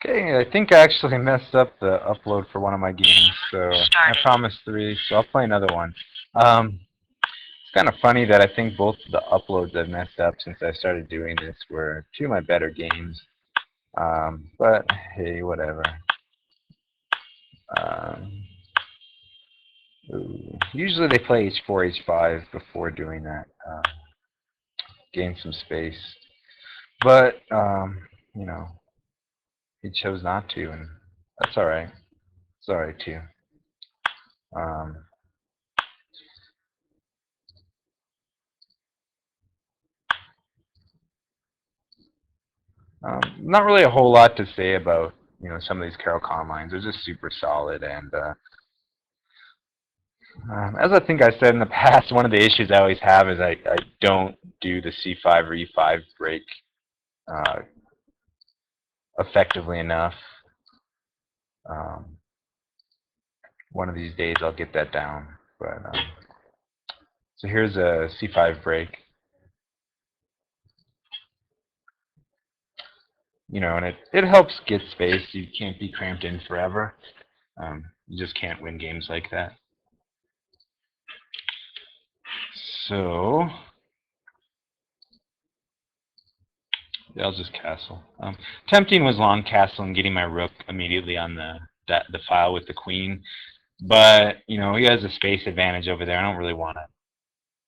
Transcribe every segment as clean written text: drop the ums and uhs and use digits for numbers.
Okay, I think I actually messed up the upload for one of my games, so I promised 3, so I'll play another one. It's kind of funny that I think both the uploads I've messed up since I started doing this were 2 of my better games. But hey, whatever. Um, Usually they play H4, H5 before doing that. Gain some space. But, you know, he chose not to, and that's alright. It's alright too. Um, Not really a whole lot to say about some of these Caro lines. They're just super solid, and as I think I said in the past, one of the issues I always have is I don't do the C5 or E5 break uh, effectively enough. Um, One of these days I'll get that down. But so here's a C5 break. And it helps get space. You can't be cramped in forever. You just can't win games like that. So yeah, I'll just castle. Tempting was long castle and getting my rook immediately on the file with the queen, but he has a space advantage over there. I don't really want to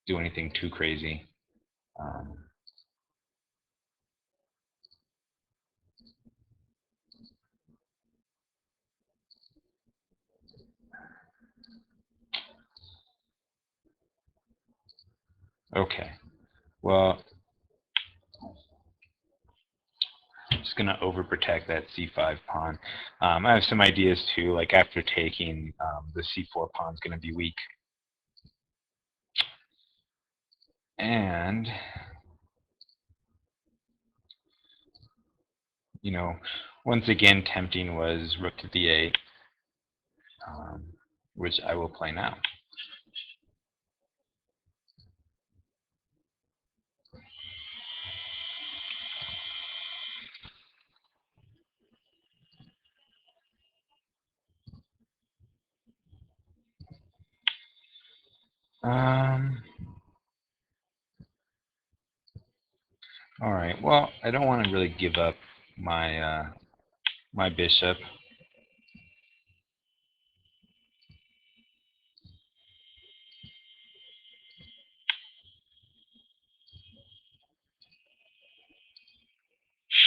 do anything too crazy. Um, okay, well, I'm just gonna overprotect that c5 pawn. I have some ideas too. Like after taking, the c4 pawn's gonna be weak, and once again, tempting was rook to d8, which I will play now. All right. Well, I don't want to really give up my bishop.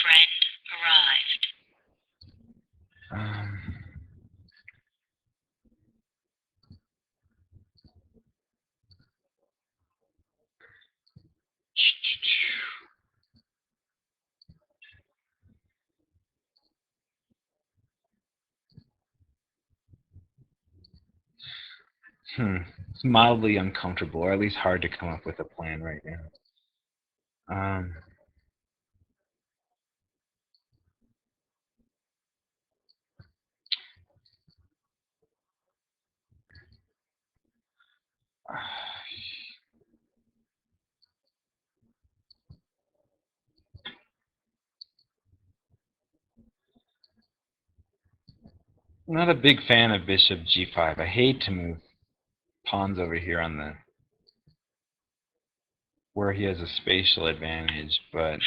Friend arrived. It's mildly uncomfortable, or at least hard to come up with a plan right now. I'm not a big fan of bishop g5. I hate to move pawns over here on the where he has a spatial advantage, but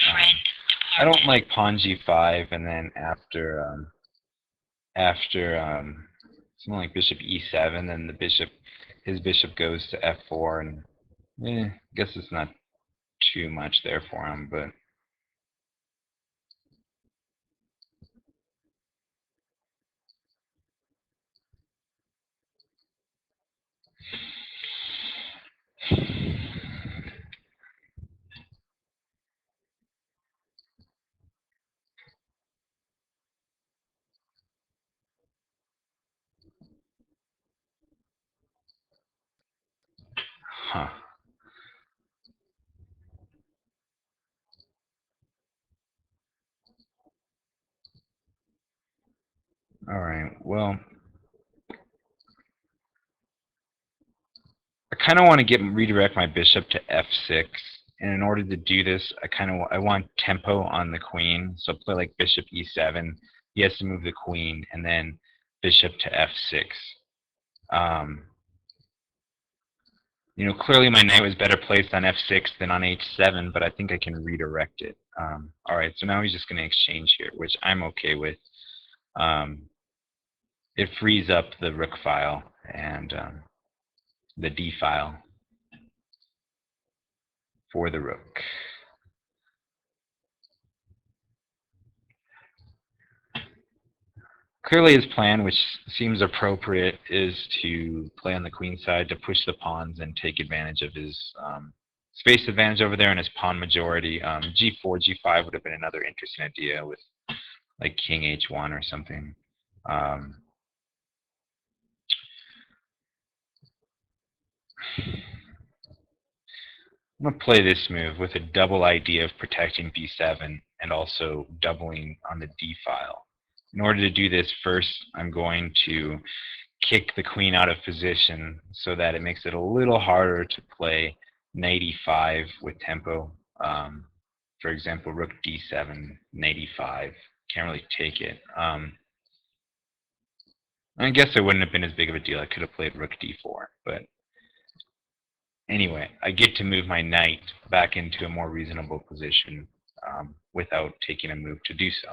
I don't like pawn g5, and then after something like bishop e7, then his bishop goes to f4, and I guess it's not too much there for him, but huh. All right. Well, I kind of want to redirect my bishop to f6, and in order to do this, I want tempo on the queen. So play like bishop e7, he has to move the queen, and then bishop to f6. You know, clearly my knight was better placed on f6 than on h7, but I think I can redirect it. All right, so now he's just going to exchange here, which I'm okay with. It frees up the rook file and the d file for the rook. Clearly his plan, which seems appropriate, is to play on the queen side to push the pawns and take advantage of his space advantage over there and his pawn majority. G4, G5 would have been another interesting idea with like king H1 or something. I'm going to play this move with a double idea of protecting b7 and also doubling on the d file. In order to do this, first I'm going to kick the queen out of position so that it makes it a little harder to play knight e5 with tempo. For example, rook d7, knight e5. Can't really take it. I guess it wouldn't have been as big of a deal. I could have played rook d4. But anyway, I get to move my knight back into a more reasonable position without taking a move to do so.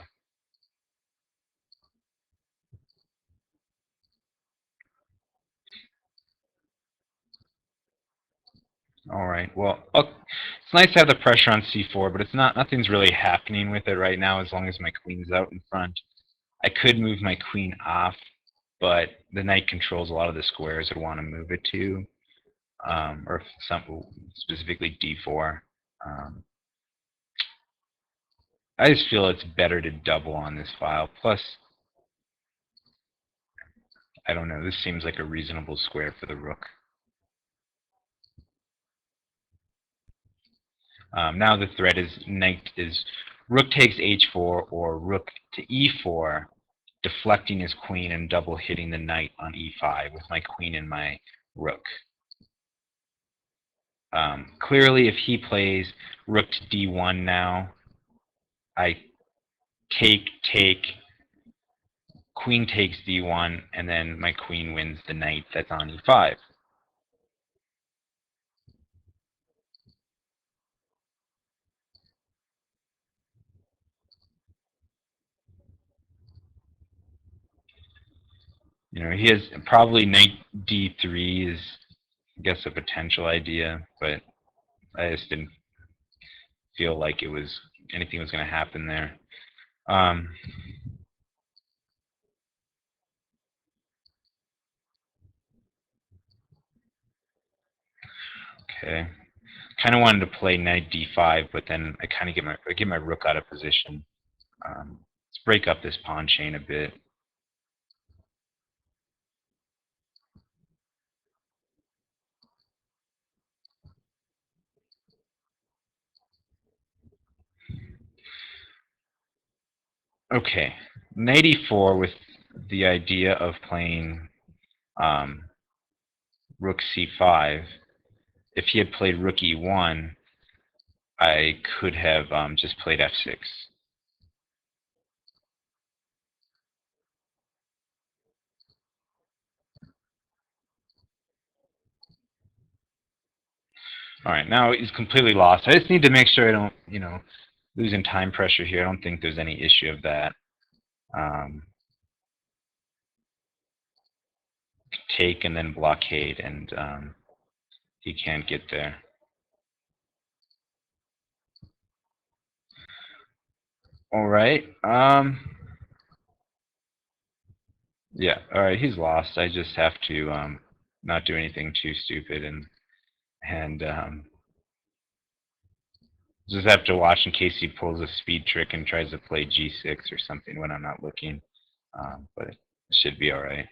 All right. Well, it's nice to have the pressure on c4, but nothing's really happening with it right now as long as my queen's out in front. I could move my queen off, but the knight controls a lot of the squares I'd want to move it to, or specifically d4. I just feel it's better to double on this file. Plus, I don't know, this seems like a reasonable square for the rook. Now the threat is rook takes h4 or rook to e4, deflecting his queen and double hitting the knight on e5 with my queen and my rook. Clearly, if he plays rook to d1 now, I take, queen takes d1, and then my queen wins the knight that's on e5. You know, he has probably knight d3 is, I guess, a potential idea, but I just didn't feel like anything was going to happen there. Okay, kind of wanted to play knight d5, but then I kind of get my rook out of position. Let's break up this pawn chain a bit. Okay, knight e4 with the idea of playing rook c5. If he had played rook e1, I could have just played f6. All right, now he's completely lost. I just need to make sure I don't, losing time pressure here. I don't think there's any issue of that. Take and then blockade, and he can't get there. All right. Yeah. All right. He's lost. I just have to not do anything too stupid and just have to watch in case he pulls a speed trick and tries to play g6 or something when I'm not looking. But it should be all right.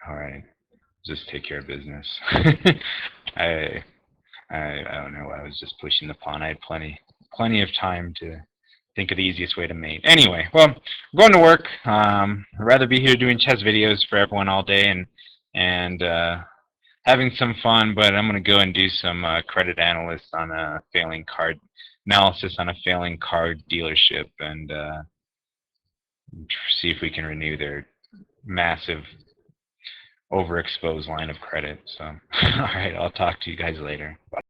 All right. Just take care of business. I don't know. I was just pushing the pawn. I had plenty of time to think of the easiest way to mate. Anyway, well, I'm going to work. I'd rather be here doing chess videos for everyone all day and having some fun, but I'm going to go and do some credit analysis on a failing card analysis on a failing card dealership and see if we can renew their massive overexposed line of credit. So, all right, I'll talk to you guys later. Bye.